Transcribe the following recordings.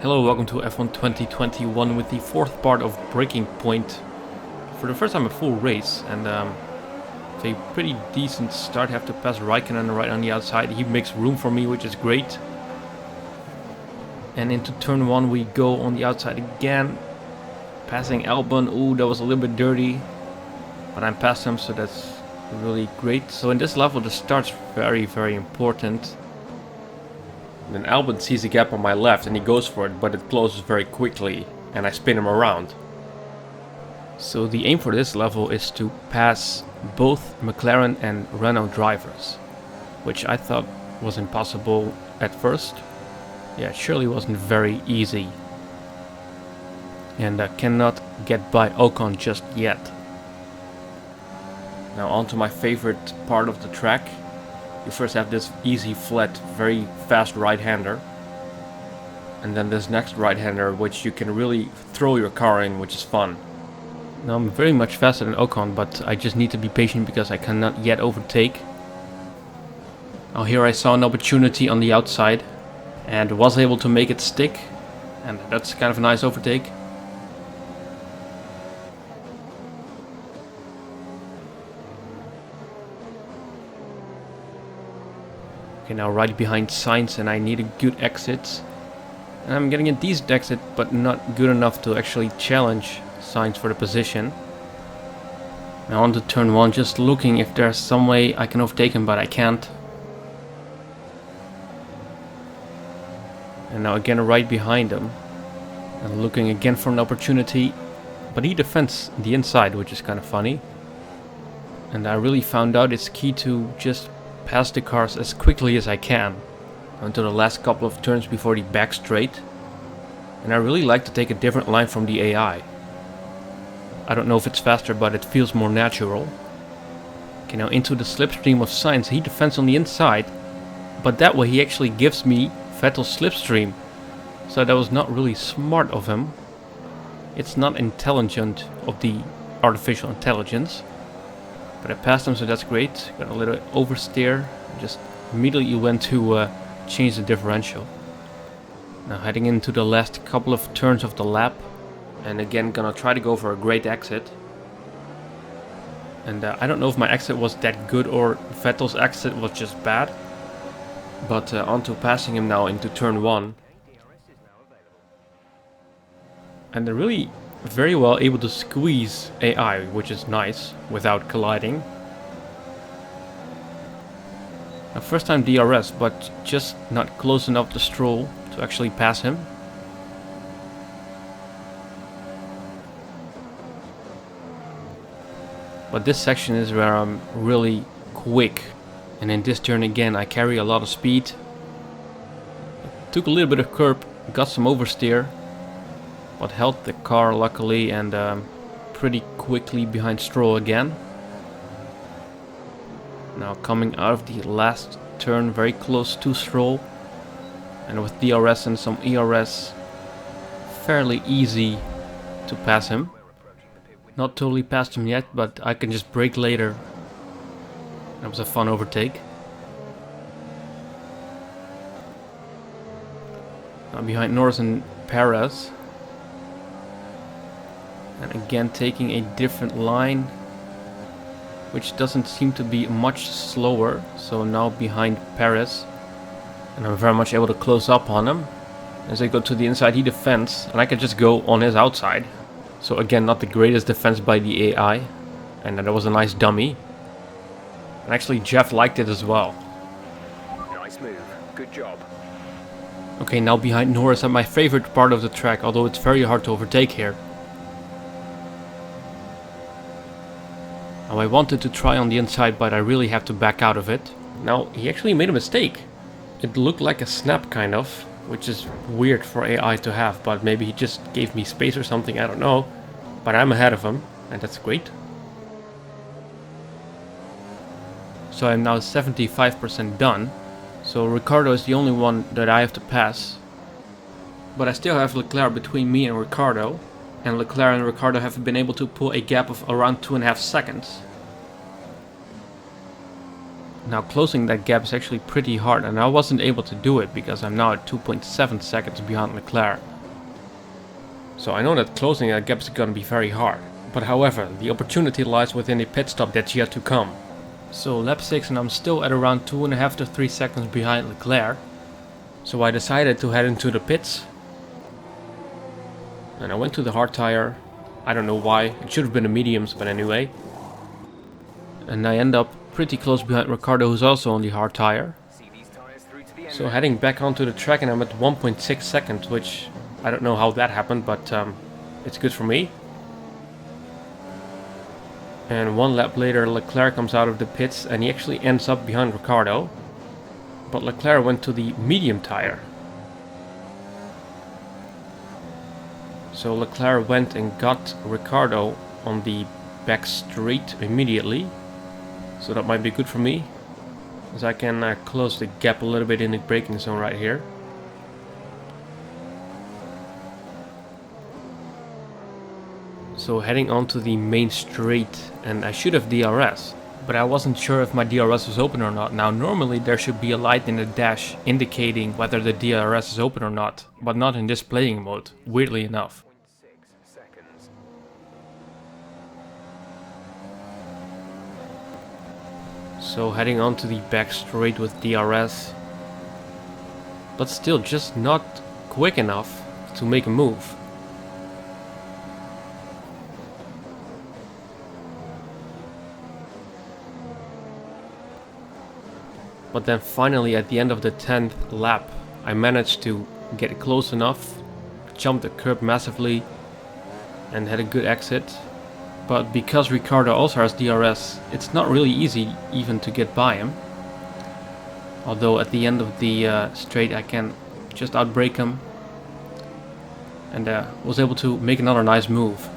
Hello, welcome to F1 2021 with the fourth part of Breaking Point. For the first time a full race, and with a pretty decent start. Have to pass Raikkonen right on the outside. He makes room for me, which is great. And into turn 1 we go on the outside again. Passing Albon. Ooh, that was a little bit dirty. But I'm past him, so that's really great. So in this level the start's very, very important. Then Albon sees a gap on my left and he goes for it, but it closes very quickly and I spin him around. So the aim for this level is to pass both McLaren and Renault drivers, which I thought was impossible at first. Yeah, it surely wasn't very easy. And I cannot get by Ocon just yet. Now on to my favorite part of the track. You first have this easy, flat, very fast right-hander. And then this next right-hander, which you can really throw your car in, which is fun. Now I'm very much faster than Ocon, but I just need to be patient because I cannot yet overtake. Now here I saw an opportunity on the outside and was able to make it stick. And that's kind of a nice overtake. Okay, now right behind Sainz, and I need a good exit. And I'm getting a decent exit, but not good enough to actually challenge Sainz for the position. Now on to turn 1, just looking if there's some way I can overtake him, but I can't. And now again right behind him. And looking again for an opportunity. But he defends the inside, which is kind of funny. And I really found out it's key to just pass the cars as quickly as I can until the last couple of turns before the back straight. And I really like to take a different line from the AI. I don't know if it's faster, but it feels more natural. Okay, now into the slipstream of Sainz. He defends on the inside, but that way he actually gives me Vettel's slipstream. So that was not really smart of him. It's not intelligent of the artificial intelligence. But I passed him, so that's great. Got a little oversteer. Just immediately went to change the differential. Now heading into the last couple of turns of the lap. And again gonna try to go for a great exit. And I don't know if my exit was that good or Vettel's exit was just bad. But on to passing him now into turn 1. And they're really very well able to squeeze AI, which is nice, without colliding. Now first time DRS, but just not close enough to Stroll to actually pass him. But this section is where I'm really quick. And in this turn again I carry a lot of speed. Took a little bit of curb, got some oversteer. But held the car luckily and pretty quickly behind Stroll again. Now coming out of the last turn very close to Stroll. And with DRS and some ERS, fairly easy to pass him. Not totally past him yet, but I can just brake later. That was a fun overtake. Now behind Norris and Perez. And again taking a different line, which doesn't seem to be much slower. So now behind Perez, and I'm very much able to close up on him. As I go to the inside he defends, and I can just go on his outside. So again, not the greatest defense by the AI, and that was a nice dummy. And actually Jeff liked it as well. Nice move, good job. Okay, now behind Norris at my favorite part of the track, although it's very hard to overtake here. Now I wanted to try on the inside, but I really have to back out of it. Now he actually made a mistake. It looked like a snap kind of, which is weird for AI to have, but maybe he just gave me space or something, I don't know. But I'm ahead of him, and that's great. So I'm now 75% done. So Ricciardo is the only one that I have to pass. But I still have Leclerc between me and Ricciardo. And Leclerc and Ricciardo have been able to pull a gap of around 2.5 seconds. Now closing that gap is actually pretty hard, and I wasn't able to do it because I'm now at 2.7 seconds behind Leclerc. So I know that closing that gap is going to be very hard. But however, the opportunity lies within a pit stop that's yet to come. So lap 6 and I'm still at around 2.5 to 3 seconds behind Leclerc. So I decided to head into the pits. And I went to the hard tire. I don't know why, it should have been the mediums, but anyway. And I end up pretty close behind Ricardo, who's also on the hard tire. So heading back onto the track, and I'm at 1.6 seconds, which I don't know how that happened, but it's good for me. And one lap later, Leclerc comes out of the pits, and he actually ends up behind Ricardo. But Leclerc went to the medium tire. So Leclerc went and got Ricardo on the back straight immediately. So that might be good for me, as I can close the gap a little bit in the braking zone right here. So heading onto the main straight, and I should have DRS, but I wasn't sure if my DRS was open or not. Now normally there should be a light in the dash indicating whether the DRS is open or not, but not in this playing mode, weirdly enough. So heading onto the back straight with DRS, but still just not quick enough to make a move. But then finally at the end of the 10th lap, I managed to get close enough, jump the curb massively and had a good exit. But because Ricardo also has DRS, it's not really easy even to get by him. Although at the end of the straight I can just outbrake him. And was able to make another nice move.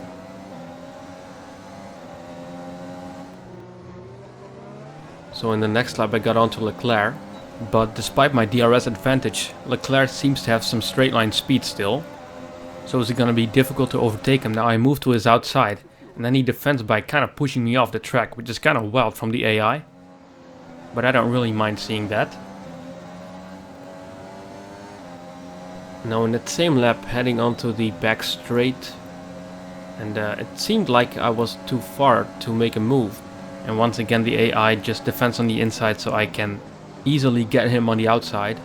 So in the next lap I got onto Leclerc. But despite my DRS advantage, Leclerc seems to have some straight line speed still. So it's going to be difficult to overtake him. Now I move to his outside. And then he defends by kind of pushing me off the track, which is kind of wild from the AI. But I don't really mind seeing that. Now in that same lap, heading onto the back straight. And it seemed like I was too far to make a move. And once again the AI just defends on the inside, so I can easily get him on the outside.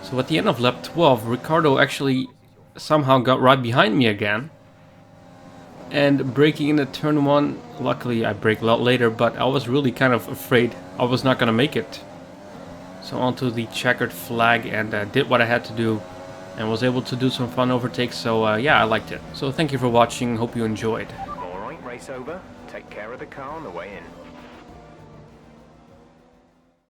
So at the end of lap 12, Ricardo actually somehow got right behind me again. And braking in at turn 1, luckily I brake a lot later, but I was really kind of afraid I was not gonna make it. So onto the checkered flag, and did what I had to do and was able to do some fun overtakes, so yeah, I liked it. So thank you for watching, hope you enjoyed. Alright, race over. Take care of the car on the way in.